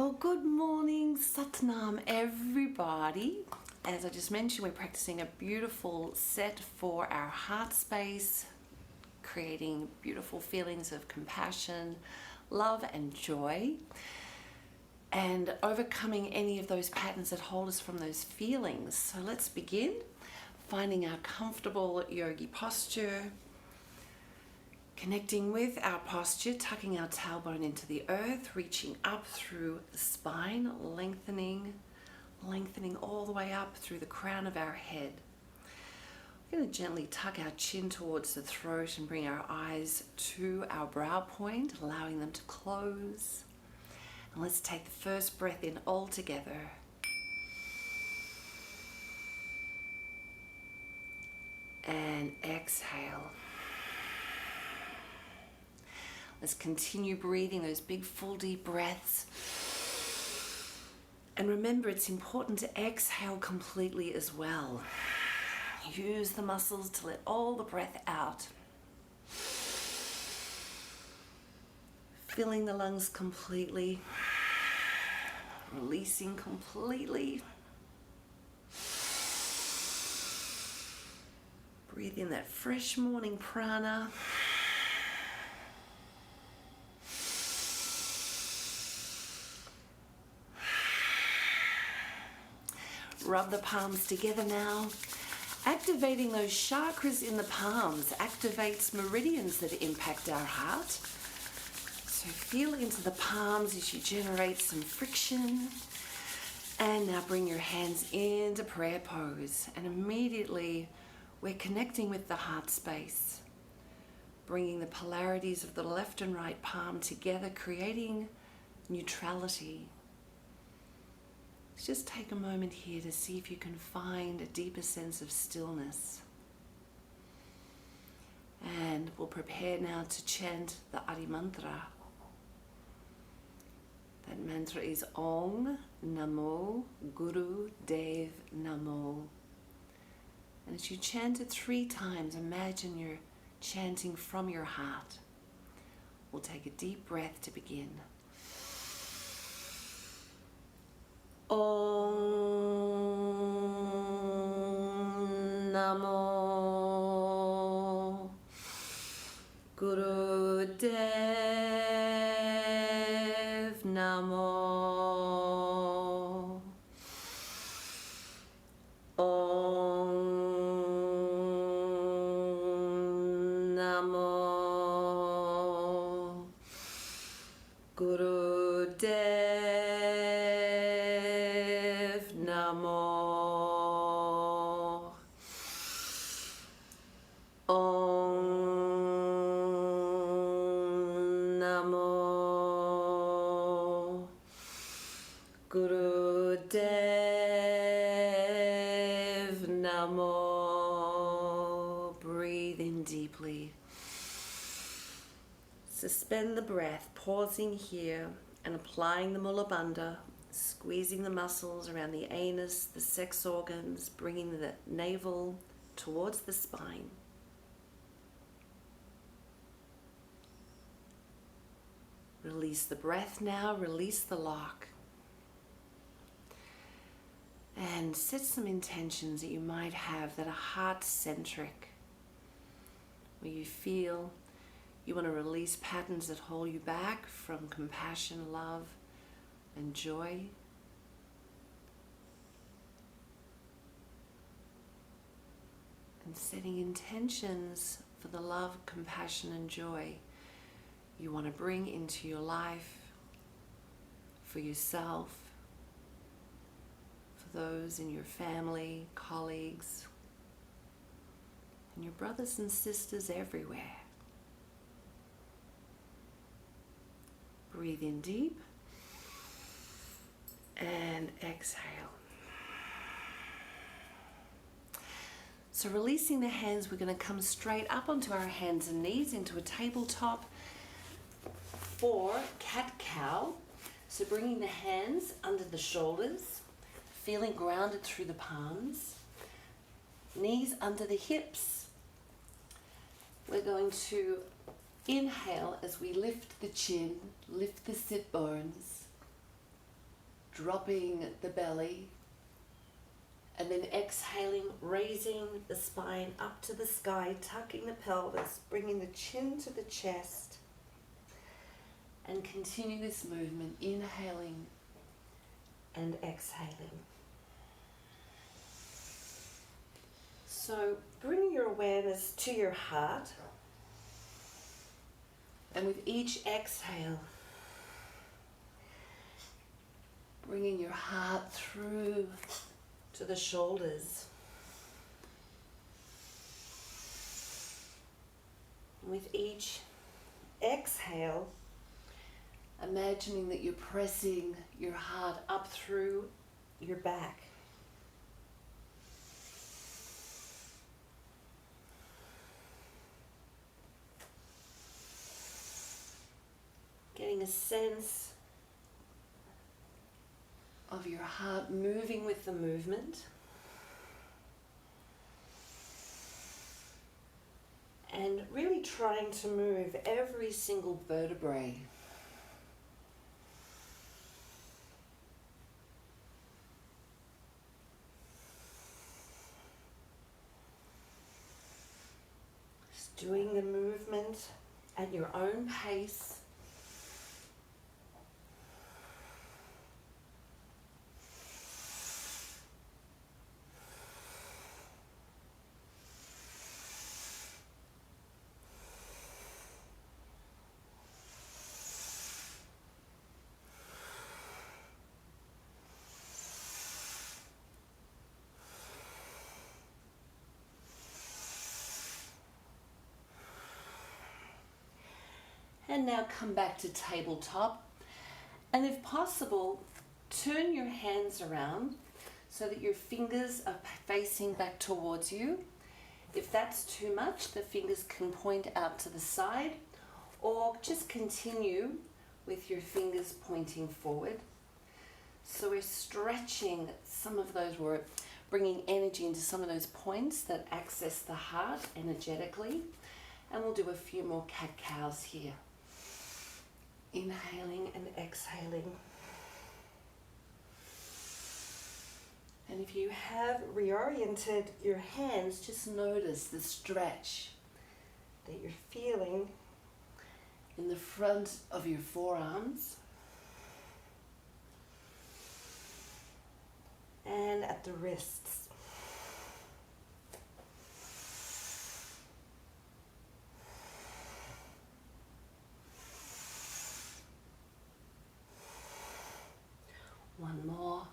Well, good morning, Satnam, everybody. As I just mentioned, we're practicing a beautiful set for our heart space, creating beautiful feelings of compassion, love, and joy, and overcoming any of those patterns that hold us from those feelings. So let's begin. Finding our comfortable yogi posture, connecting with our posture, tucking our tailbone into the earth, reaching up through the spine, lengthening all the way up through the crown of our head. We're going to gently tuck our chin towards the throat and bring our eyes to our brow point, allowing them to close. And let's take the first breath in all together. And exhale. Let's continue breathing those big, full, deep breaths. And remember, it's important to exhale completely as well. Use the muscles to let all the breath out. Filling the lungs completely. Releasing completely. Breathe in that fresh morning prana. Rub the palms together now. Activating those chakras in the palms activates meridians that impact our heart. So feel into the palms as you generate some friction. And now bring your hands into prayer pose. And immediately we're connecting with the heart space. Bringing the polarities of the left and right palm together, creating neutrality. Just take a moment here to see if you can find a deeper sense of stillness. And we'll prepare now to chant the Ari Mantra. That mantra is Om Namo Guru Dev Namo. And as you chant it 3 times, imagine you're chanting from your heart. We'll take a deep breath to begin. Om Namo Guru Dev Namo. Om Namo Guru Dev Namo. Om Namo Guru Dev Namo. Breathe in deeply. Suspend the breath, pausing here and applying the Mula Bandha, squeezing the muscles around the anus, the sex organs, bringing the navel towards the spine. Release the breath now, release the lock. And set some intentions that you might have that are heart-centric, where you feel you want to release patterns that hold you back from compassion, love, and joy. And setting intentions for the love, compassion, and joy you want to bring into your life, for yourself, for those in your family, colleagues, and your brothers and sisters everywhere. Breathe in deep and exhale. So releasing the hands, we're going to come straight up onto our hands and knees into a tabletop for cat-cow. So bringing the hands under the shoulders, feeling grounded through the palms, knees under the hips. We're going to inhale as we lift the chin, lift the sit bones. dropping the belly, and then exhaling, raising the spine up to the sky, tucking the pelvis, bringing the chin to the chest, and continue this movement, inhaling and exhaling. So bring your awareness to your heart, and with each exhale, bringing your heart through to the shoulders. With each exhale, imagining that you're pressing your heart up through your back. Getting a sense of your heart moving with the movement. And really trying to move every single vertebrae. Just doing the movement at your own pace. And now come back to tabletop, and if possible, turn your hands around so that your fingers are facing back towards you. If that's too much, the fingers can point out to the side, or just continue with your fingers pointing forward. So we're stretching some of those, we're bringing energy into some of those points that access the heart energetically, and we'll do a few more cat-cows here. Inhaling and exhaling. And if you have reoriented your hands, just notice the stretch that you're feeling in the front of your forearms and at the wrists. One more.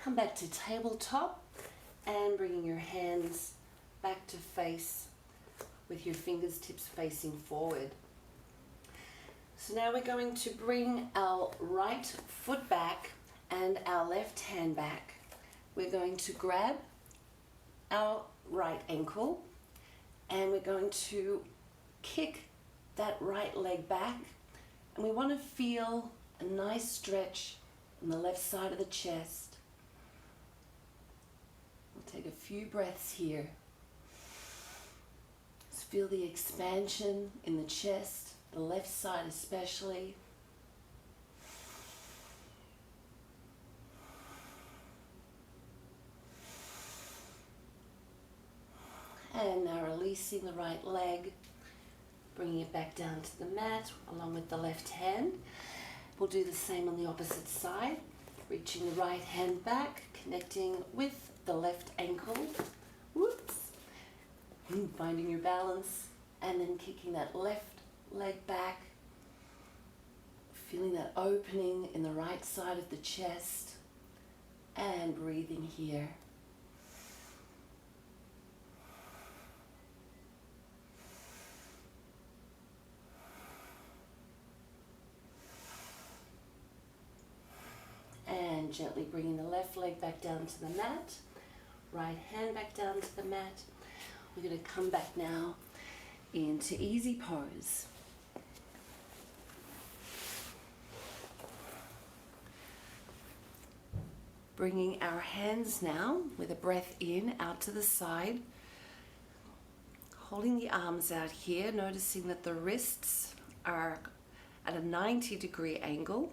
Come back to tabletop and bringing your hands back to face with your fingertips facing forward. So now we're going to bring our right foot back and our left hand back. We're going to grab our right ankle and we're going to kick that right leg back. And we want to feel a nice stretch on the left side of the chest. We'll take a few breaths here. Just feel the expansion in the chest, the left side especially. And now releasing the right leg. Bringing it back down to the mat along with the left hand. We'll do the same on the opposite side. Reaching the right hand back, connecting with the left ankle. Whoops. Finding your balance and then kicking that left leg back. Feeling that opening in the right side of the chest and breathing here. And gently bringing the left leg back down to the mat, right hand back down to the mat. We're going to come back now into easy pose. Bringing our hands now with a breath in out to the side. Holding the arms out here, noticing that the wrists are at a 90-degree angle.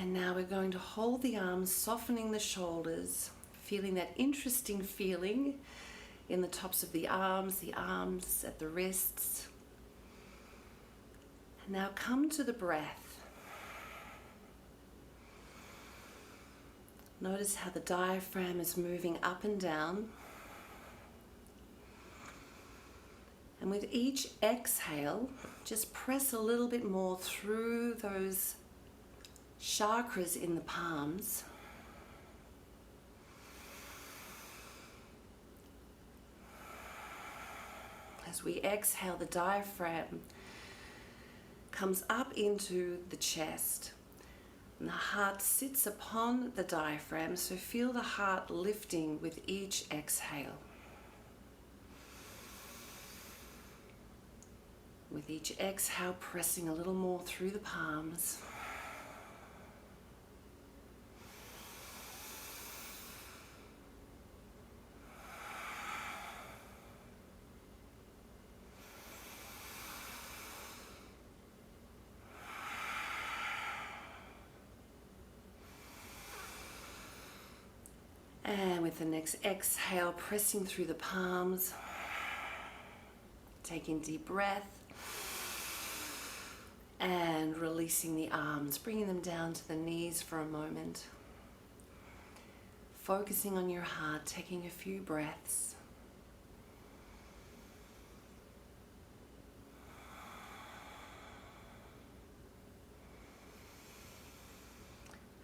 And now we're going to hold the arms, softening the shoulders, feeling that interesting feeling in the tops of the arms at the wrists. And now come to the breath. Notice how the diaphragm is moving up and down. And with each exhale, just press a little bit more through those chakras in the palms. As we exhale, the diaphragm comes up into the chest. And the heart sits upon the diaphragm, so feel the heart lifting with each exhale. With each exhale, pressing a little more through the palms. And with the next exhale, pressing through the palms, taking a deep breath, and releasing the arms, bringing them down to the knees for a moment. Focusing on your heart, taking a few breaths.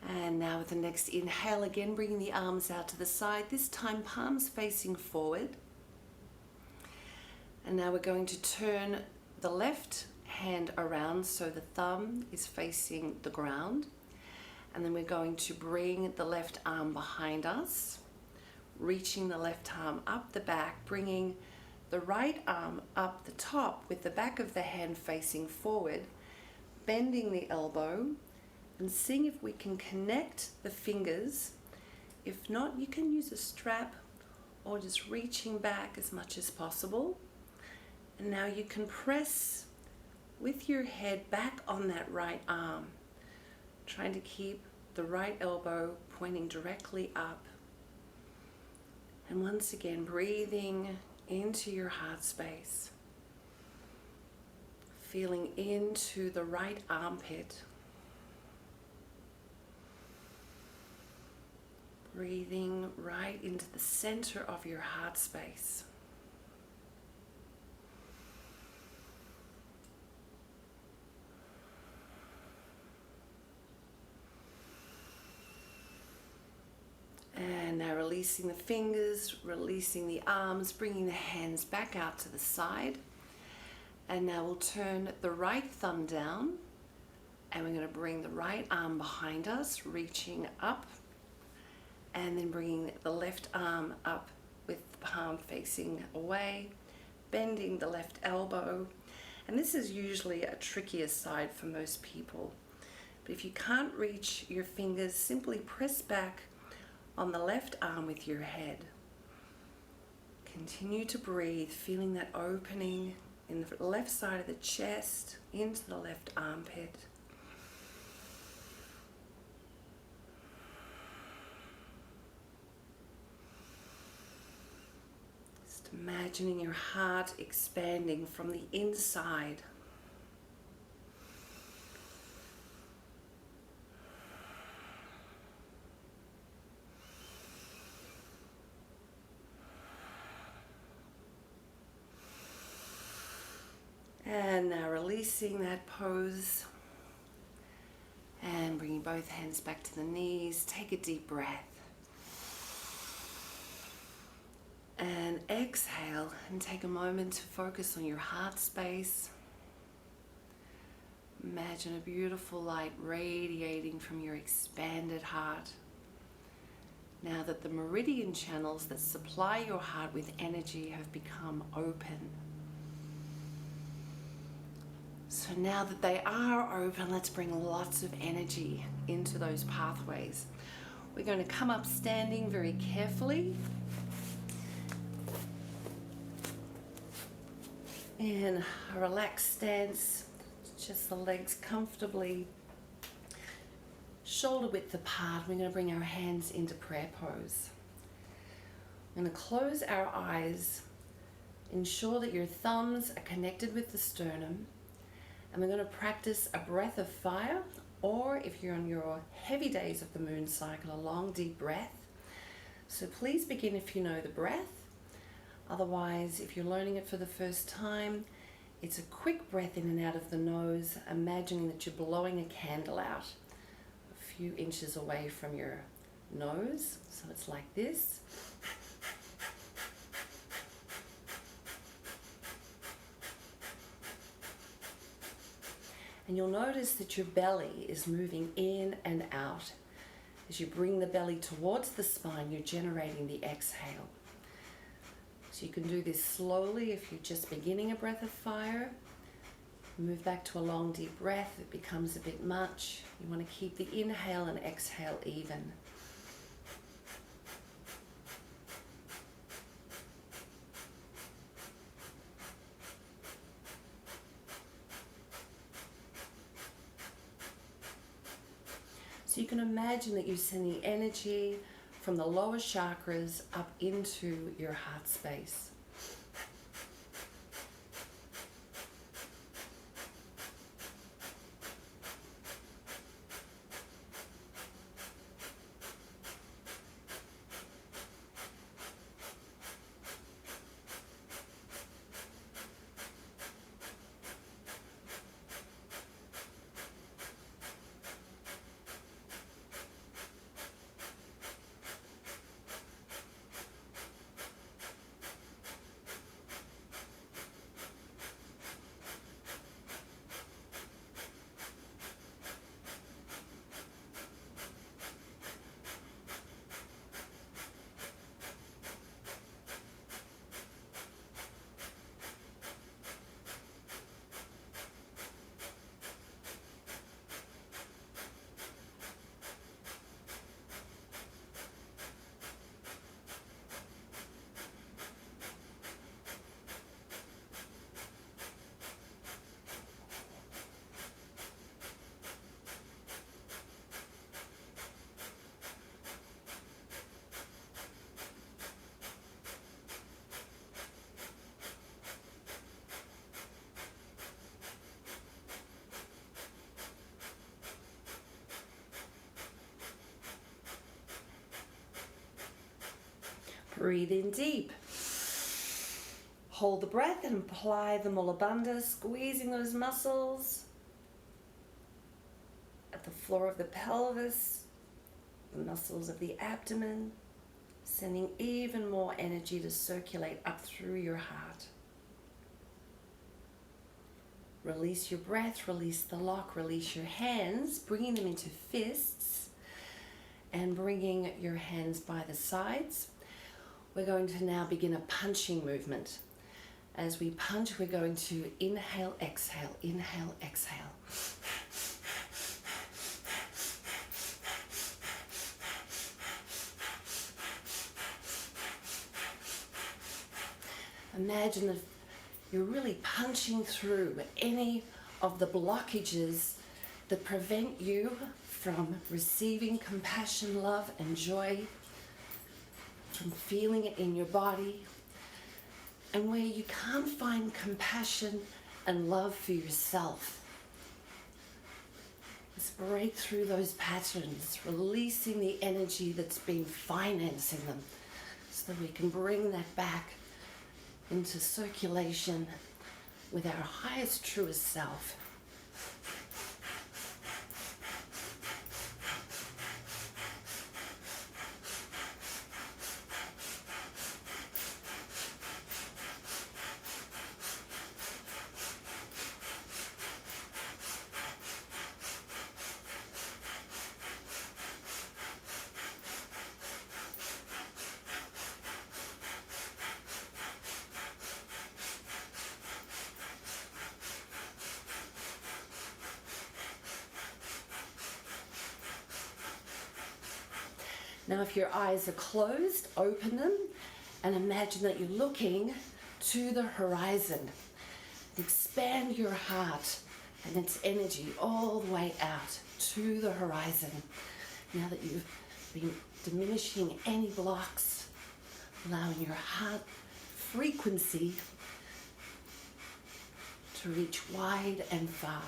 And now with the next inhale, again bringing the arms out to the side, this time palms facing forward. And now we're going to turn the left hand around so the thumb is facing the ground. And then we're going to bring the left arm behind us, reaching the left arm up the back, bringing the right arm up the top with the back of the hand facing forward, bending the elbow, and seeing if we can connect the fingers. If not, you can use a strap or just reaching back as much as possible. And now you can press with your head back on that right arm, trying to keep the right elbow pointing directly up. And once again, breathing into your heart space, feeling into the right armpit. Breathing right into the center of your heart space. And now releasing the fingers, releasing the arms, bringing the hands back out to the side. And now we'll turn the right thumb down, and we're going to bring the right arm behind us, reaching up. And then bringing the left arm up with the palm facing away, bending the left elbow. And this is usually a trickier side for most people. But if you can't reach your fingers, simply press back on the left arm with your head. Continue to breathe, feeling that opening in the left side of the chest, into the left armpit. Imagining your heart expanding from the inside. And now releasing that pose and bringing both hands back to the knees. Take a deep breath. And exhale and take a moment to focus on your heart space. Imagine a beautiful light radiating from your expanded heart. Now that the meridian channels that supply your heart with energy have become open. So now that they are open, let's bring lots of energy into those pathways. We're going to come up standing very carefully. In a relaxed stance, Just the legs comfortably shoulder width apart. We're going to bring our hands into prayer pose. We're going to close our eyes. Ensure that your thumbs are connected with the sternum. And we're going to practice a breath of fire, or if you're on your heavy days of the moon cycle, a long deep breath. So please begin if you know the breath. Otherwise, if you're learning it for the first time, it's a quick breath in and out of the nose, imagining that you're blowing a candle out a few inches away from your nose. So it's like this. And you'll notice that your belly is moving in and out. As you bring the belly towards the spine, you're generating the exhale. So you can do this slowly if you're just beginning a breath of fire. Move back to a long deep breath. It becomes a bit much. You want to keep the inhale and exhale even. So you can imagine that you're sending energy from the lower chakras up into your heart space. Breathe in deep. Hold the breath and apply the Mula Bandha, squeezing those muscles at the floor of the pelvis, the muscles of the abdomen, sending even more energy to circulate up through your heart. Release your breath, release the lock, release your hands, bringing them into fists and bringing your hands by the sides. We're going to now begin a punching movement. As we punch, we're going to inhale, exhale, inhale, exhale. Imagine that you're really punching through any of the blockages that prevent you from receiving compassion, love, and joy, from feeling it in your body, and where you can't find compassion and love for yourself. Let's break through those patterns, releasing the energy that's been financing them, so that we can bring that back into circulation with our highest, truest self. Now, if your eyes are closed, open them and imagine that you're looking to the horizon. Expand your heart and its energy all the way out to the horizon. Now that you've been diminishing any blocks, allowing your heart frequency to reach wide and far.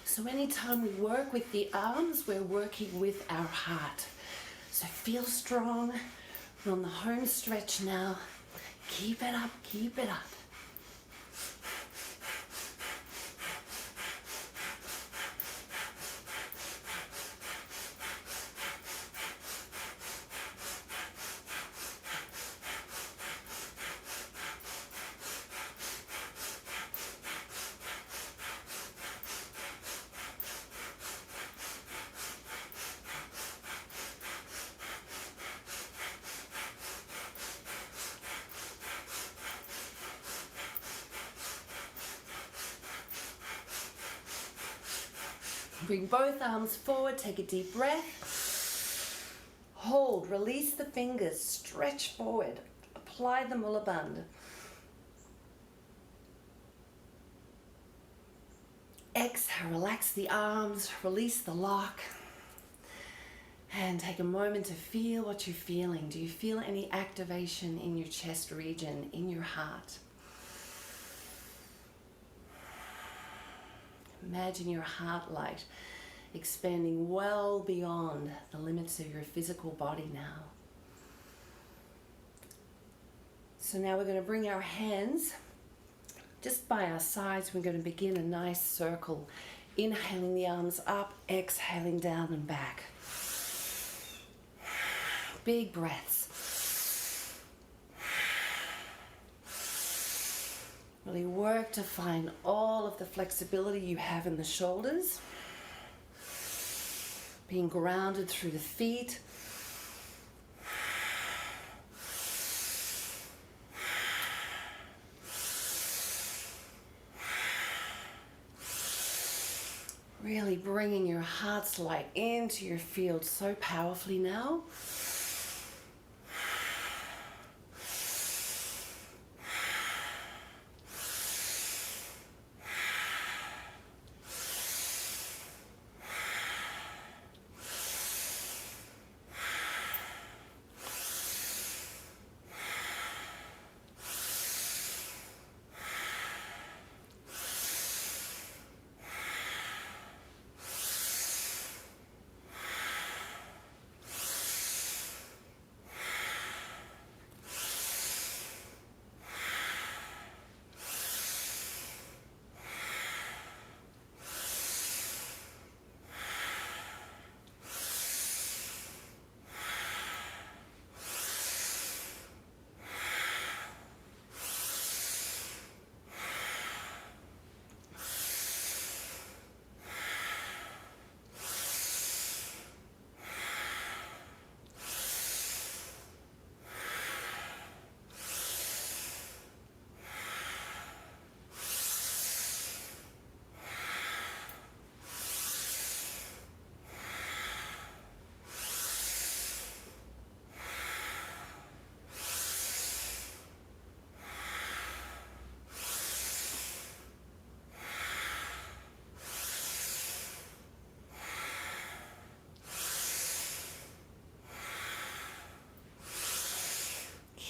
So anytime we work with the arms, we're working with our heart. So feel strong. We're on the home stretch now. Keep it up, keep it up. Bring both arms forward, take a deep breath. Hold, release the fingers, stretch forward, apply the mula bandha. Exhale, relax the arms, release the lock. And take a moment to feel what you're feeling. Do you feel any activation in your chest region, in your heart? Imagine your heart light expanding well beyond the limits of your physical body now. So now we're going to bring our hands just by our sides. We're going to begin a nice circle. Inhaling the arms up, exhaling down and back. Big breaths. Really work to find all of the flexibility you have in the shoulders. Being grounded through the feet. Really bringing your heart's light into your field so powerfully now.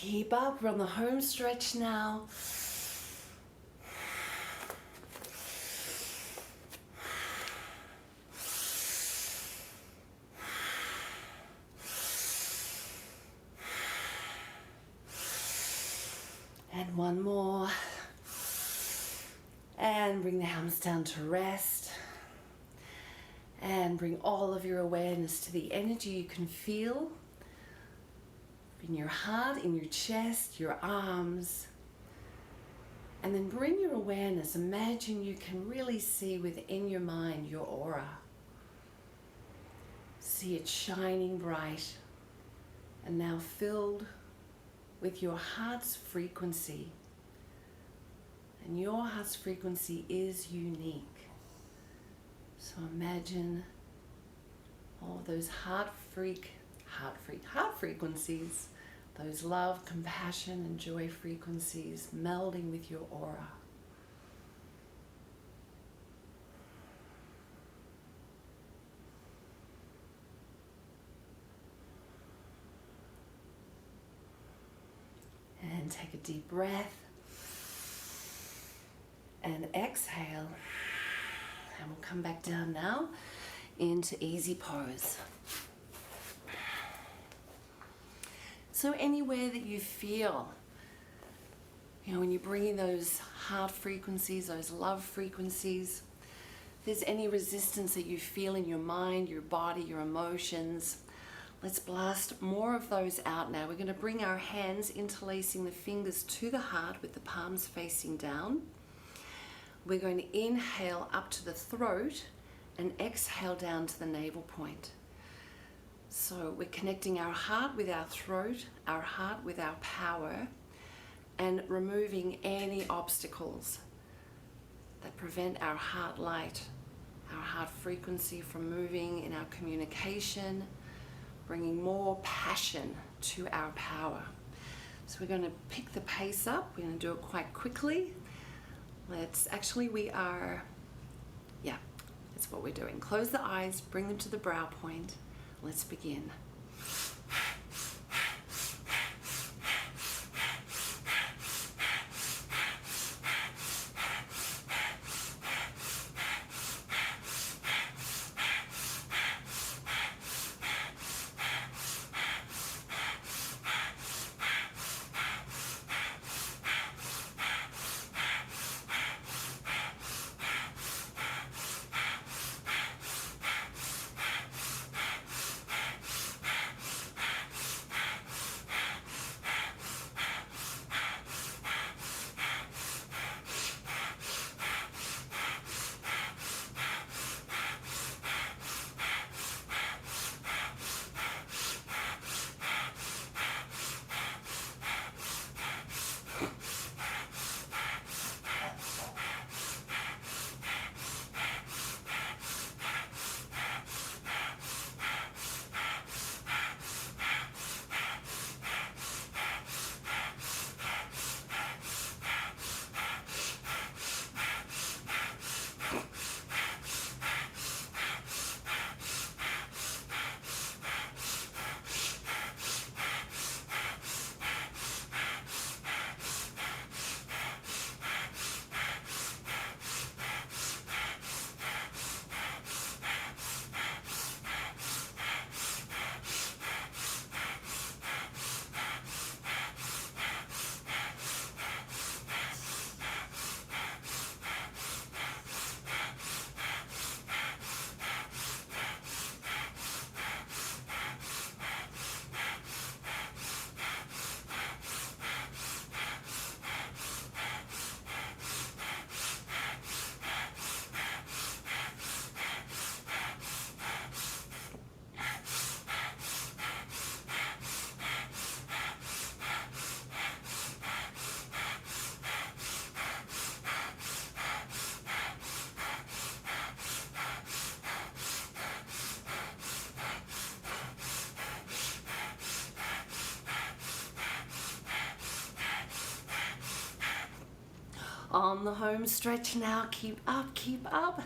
Keep up, we're on the home stretch now. And one more. And bring the arms down to rest. And bring all of your awareness to the energy you can feel in your heart, in your chest, your arms. And then bring your awareness. Imagine you can really see within your mind your aura. See it shining bright and now filled with your heart's frequency. And your heart's frequency is unique. So imagine all those heart frequencies, those love, compassion, and joy frequencies melding with your aura. And take a deep breath. And exhale. And we'll come back down now into easy pose. So anywhere that you feel, when you're bringing those heart frequencies, those love frequencies, if there's any resistance that you feel in your mind, your body, your emotions, let's blast more of those out now. We're going to bring our hands, interlacing the fingers to the heart with the palms facing down. We're going to inhale up to the throat and exhale down to the navel point. So we're connecting our heart with our throat, our heart with our power, and removing any obstacles that prevent our heart light, our heart frequency from moving in our communication, bringing more passion to our power. So we're going to pick the pace up. We're going to do it quite quickly. That's what we're doing. Close the eyes, bring them to the brow point. Let's begin. On the home stretch now, keep up, keep up.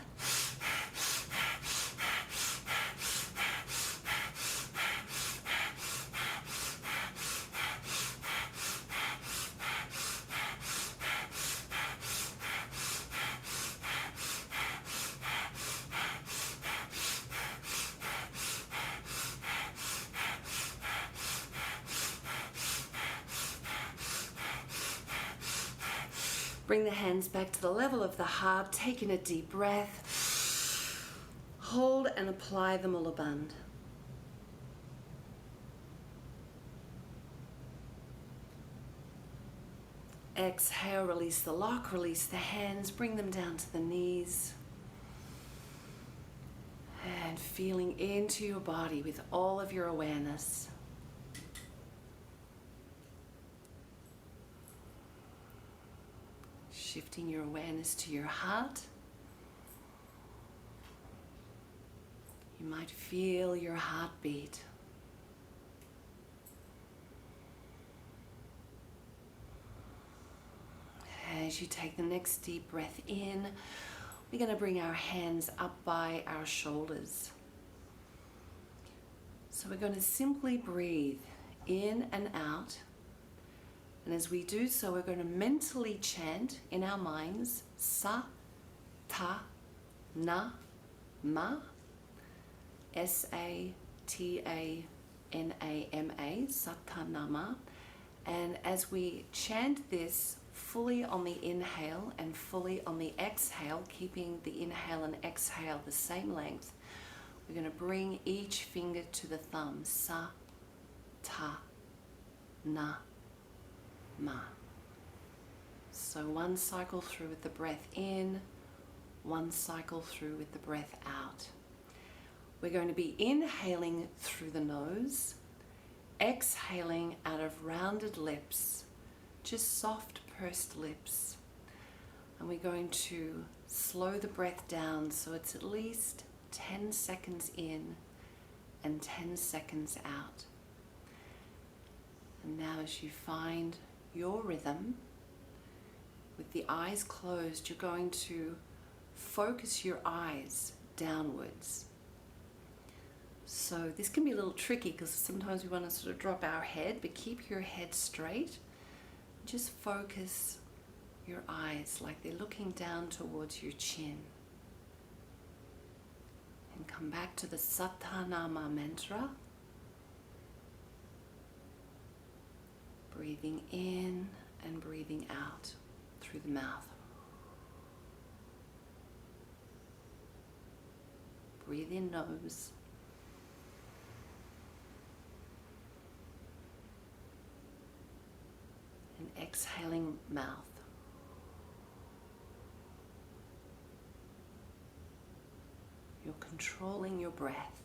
Bring the hands back to the level of the heart, taking a deep breath. Hold and apply the Mula Bandh. Exhale, release the lock, release the hands, bring them down to the knees. And feeling into your body with all of your awareness. Shifting your awareness to your heart. You might feel your heartbeat. As you take the next deep breath in, we're going to bring our hands up by our shoulders. So we're going to simply breathe in and out. And as we do so, we're going to mentally chant in our minds, sa, ta, na, ma, S-A-T-A-N-A-M-A, Satanama. And as we chant this fully on the inhale and fully on the exhale, keeping the inhale and exhale the same length, we're going to bring each finger to the thumb, sa, ta, na, ma. So one cycle through with the breath in, one cycle through with the breath out. We're going to be inhaling through the nose, exhaling out of rounded lips, just soft pursed lips. And we're going to slow the breath down so it's at least 10 seconds in and 10 seconds out. And now as you find your rhythm, with the eyes closed, you're going to focus your eyes downwards. So this can be a little tricky because sometimes we want to sort of drop our head, but keep your head straight. Just focus your eyes like they're looking down towards your chin. And come back to the Satanama mantra. Breathing in and breathing out through the mouth. Breathe in nose. And exhaling mouth. You're controlling your breath.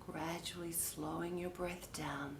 Gradually slowing your breath down.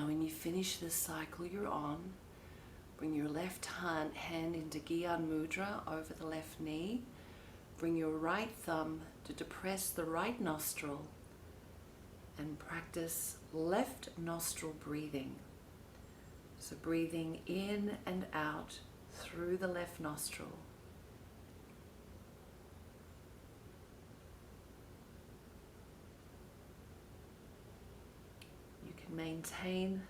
when you finish this cycle you're on, bring your left hand into Gyan Mudra over the left knee. Bring your right thumb to depress the right nostril and practice left nostril breathing. So breathing in and out through the left nostril. You can maintain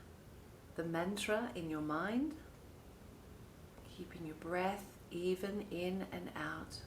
the mantra in your mind, keeping your breath even in and out.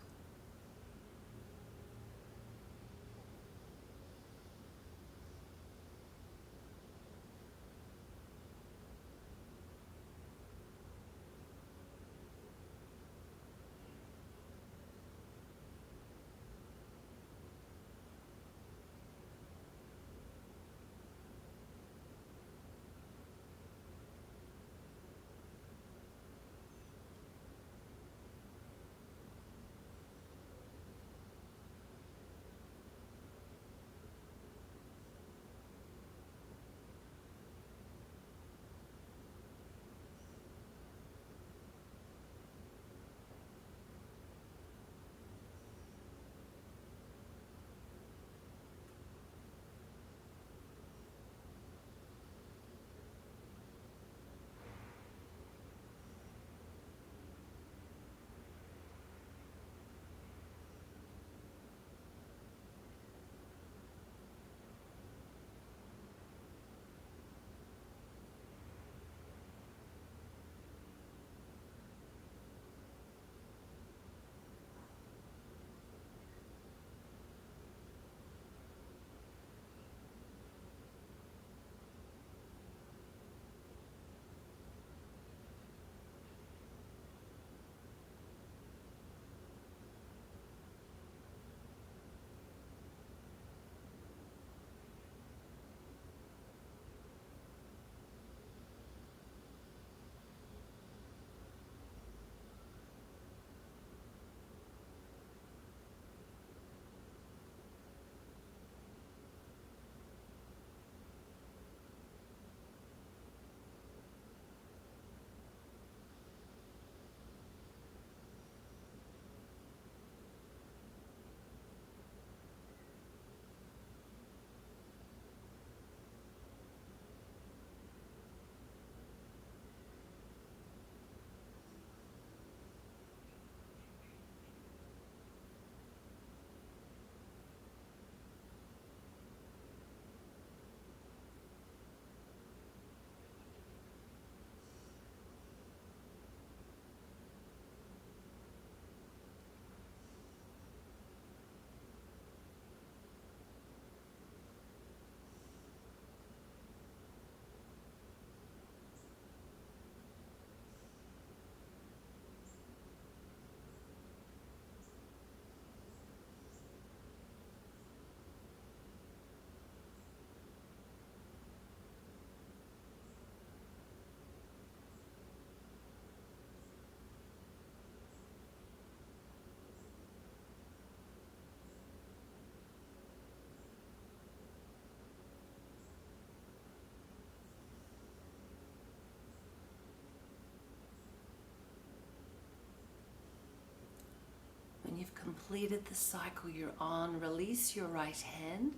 When you've completed the cycle you're on, release your right hand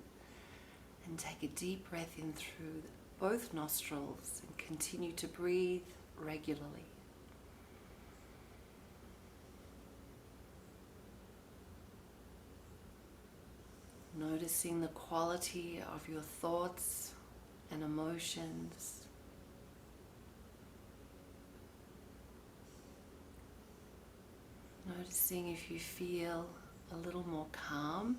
and take a deep breath in through both nostrils and continue to breathe regularly. Noticing the quality of your thoughts and emotions. Noticing if you feel a little more calm.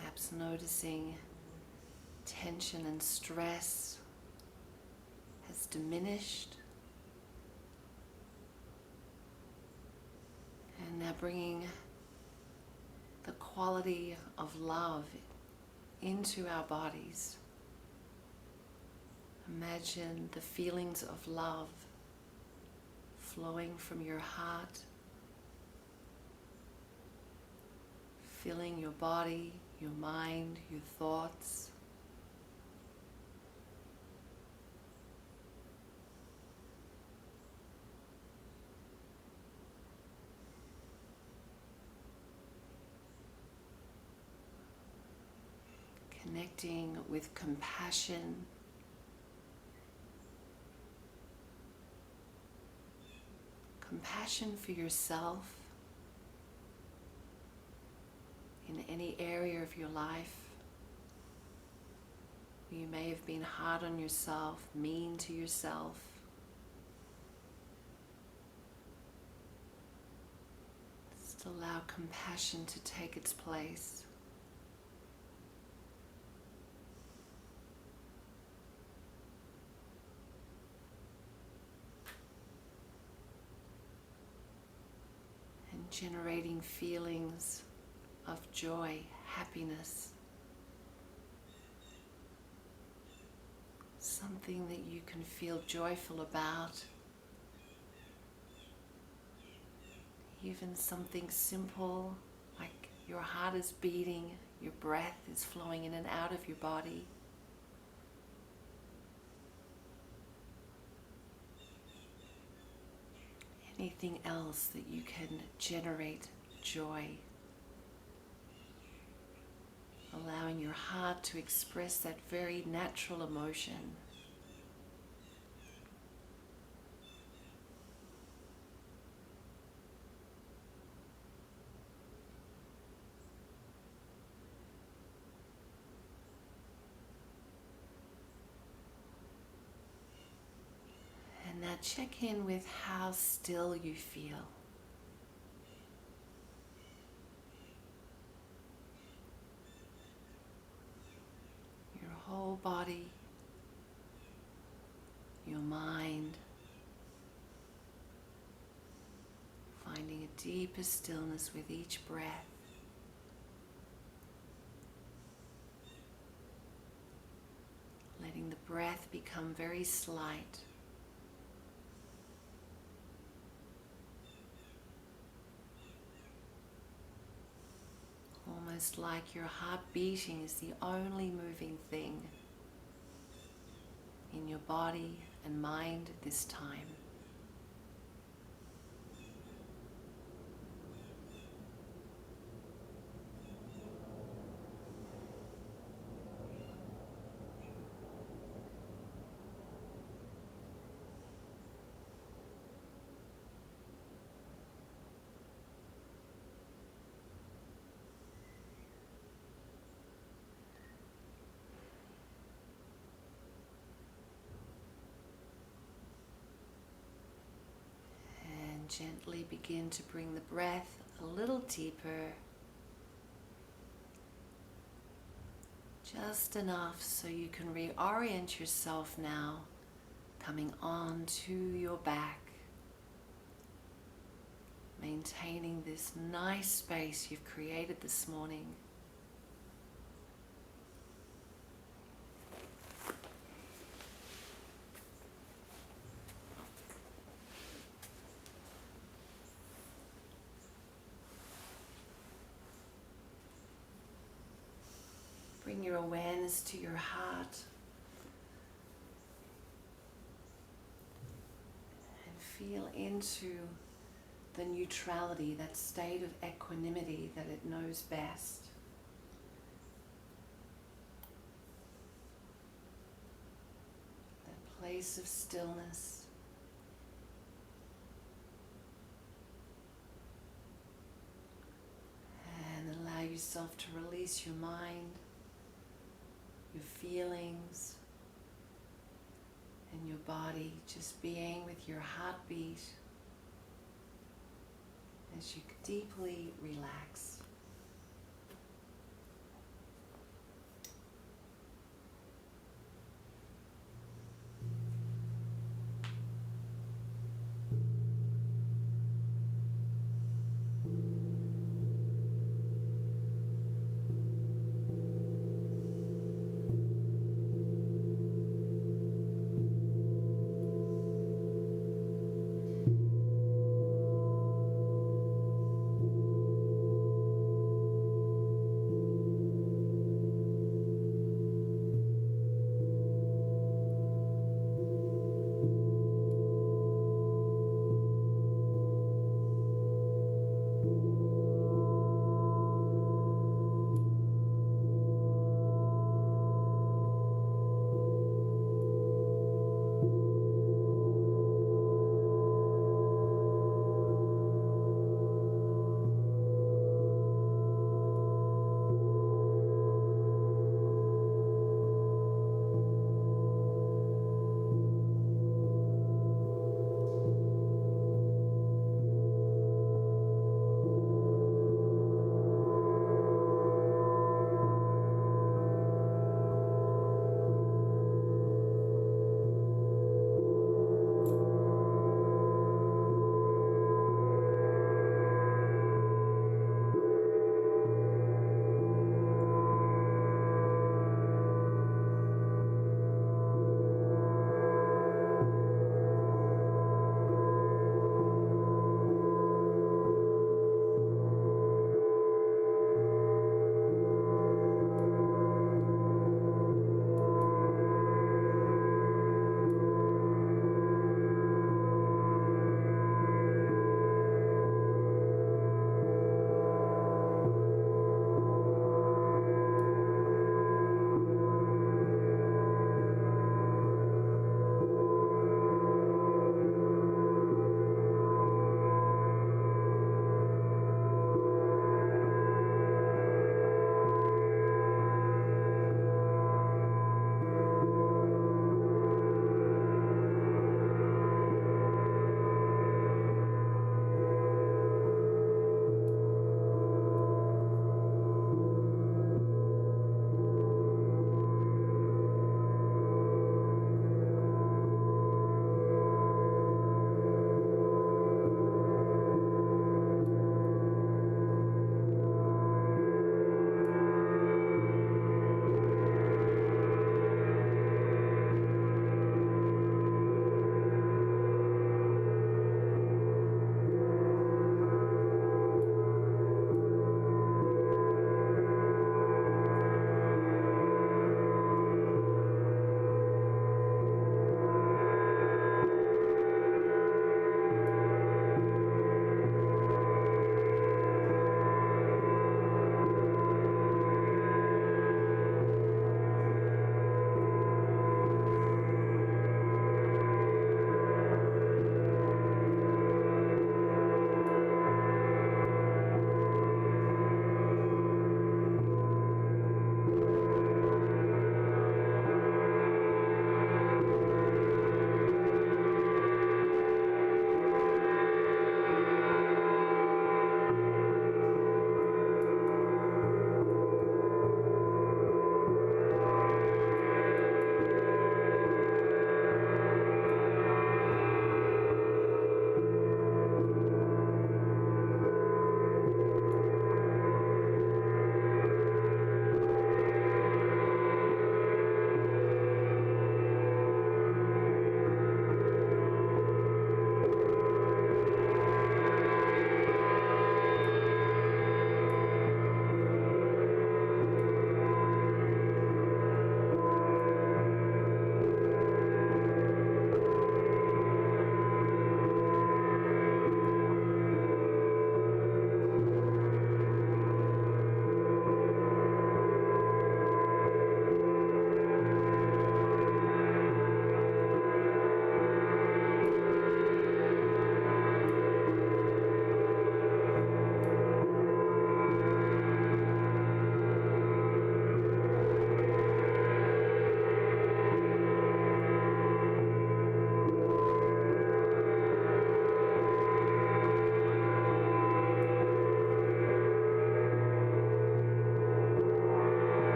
Perhaps noticing tension and stress has diminished. And now bringing the quality of love into our bodies. Imagine the feelings of love flowing from your heart, filling your body, your mind, your thoughts. Connecting with compassion, compassion for yourself in any area of your life. You may have been hard on yourself, mean to yourself. Just allow compassion to take its place. And generating feelings of joy, happiness. Something that you can feel joyful about. Even something simple like your heart is beating, your breath is flowing in and out of your body. Anything else that you can generate joy. Allowing your heart to express that very natural emotion. And now check in with how still you feel. Your whole body, your mind, finding a deeper stillness with each breath. Letting the breath become very slight. Almost like your heart beating is the only moving thing in your body and mind at this time. Gently begin to bring the breath a little deeper, just enough so you can reorient yourself now, coming on to your back, maintaining this nice space you've created this morning. Bring your awareness to your heart and feel into the neutrality, that state of equanimity that it knows best. That place of stillness. And allow yourself to release your mind, your feelings, and your body, just being with your heartbeat as you deeply relax.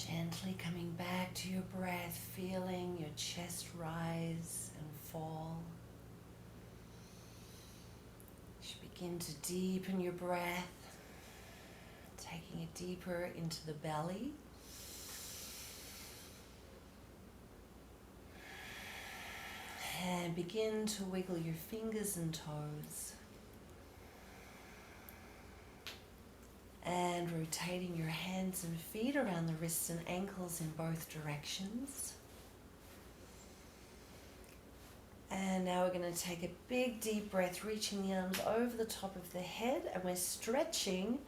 Gently coming back to your breath, feeling your chest rise and fall. You should begin to deepen your breath, taking it deeper into the belly. And begin to wiggle your fingers and toes. And rotating your hands and feet around the wrists and ankles in both directions. And now we're going to take a big deep breath, reaching the arms over the top of the head, and we're stretching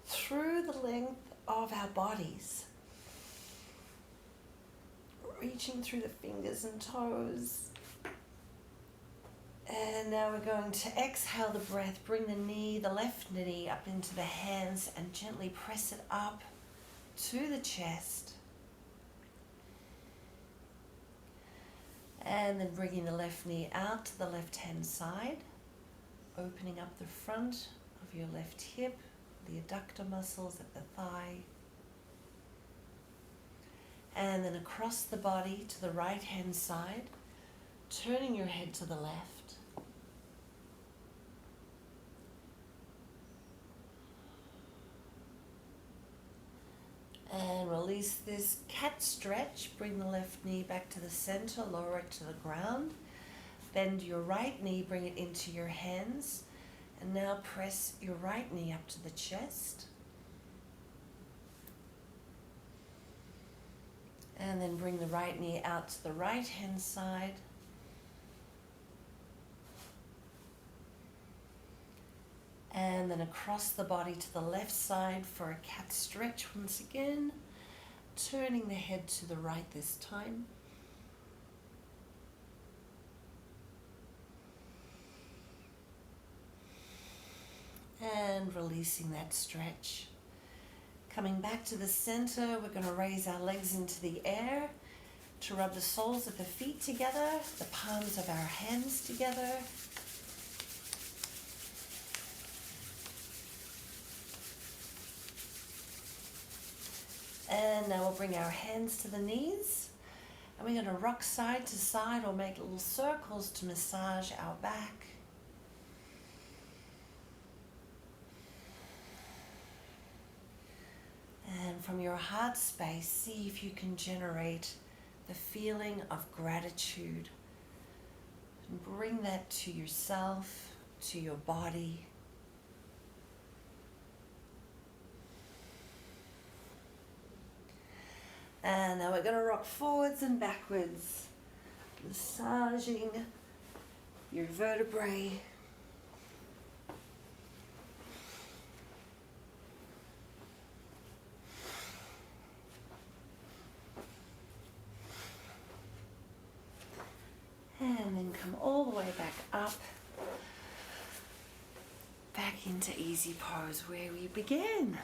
through the length of our bodies. Reaching through the fingers and toes. And now we're going to exhale the breath, bring the left knee up into the hands and gently press it up to the chest. And then bringing the left knee out to the left hand side, opening up the front of your left hip, the adductor muscles at the thigh. And then across the body to the right hand side, turning your head to the left. And release this cat stretch. Bring the left knee back to the center, lower it to the ground. Bend your right knee, bring it into your hands. And now press your right knee up to the chest. And then bring the right knee out to the right hand side. And then across the body to the left side for a cat stretch once again. Turning the head to the right this time. And releasing that stretch. Coming back to the center, we're going to raise our legs into the air to rub the soles of the feet together, the palms of our hands together. And now we'll bring our hands to the knees, and we're going to rock side to side or make little circles to massage our back. And from your heart space, see if you can generate the feeling of gratitude. And bring that to yourself, to your body. And now we're going to rock forwards and backwards, massaging your vertebrae. And then come all the way back up, back into easy pose where we began.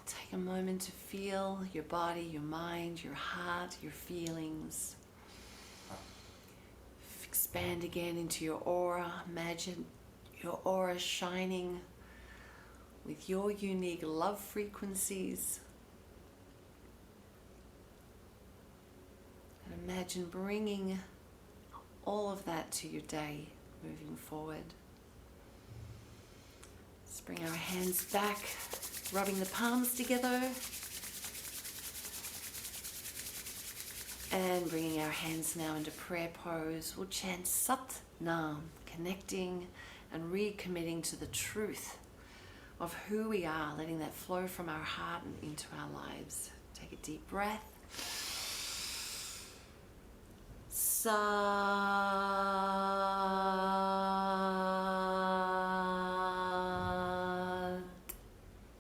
Take a moment to feel your body, your mind, your heart, your feelings. Expand again into your aura. Imagine your aura shining with your unique love frequencies. And imagine bringing all of that to your day moving forward. Let's bring our hands back, rubbing the palms together. And bringing our hands now into prayer pose. We'll chant Sat Nam, connecting and recommitting to the truth of who we are, letting that flow from our heart and into our lives. Take a deep breath. Sat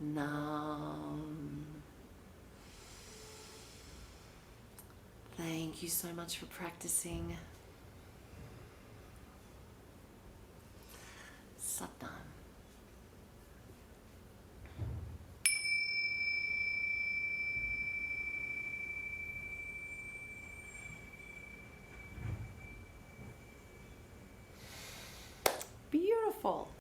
Nam. Thank you so much for practicing. Sat Nam. Beautiful.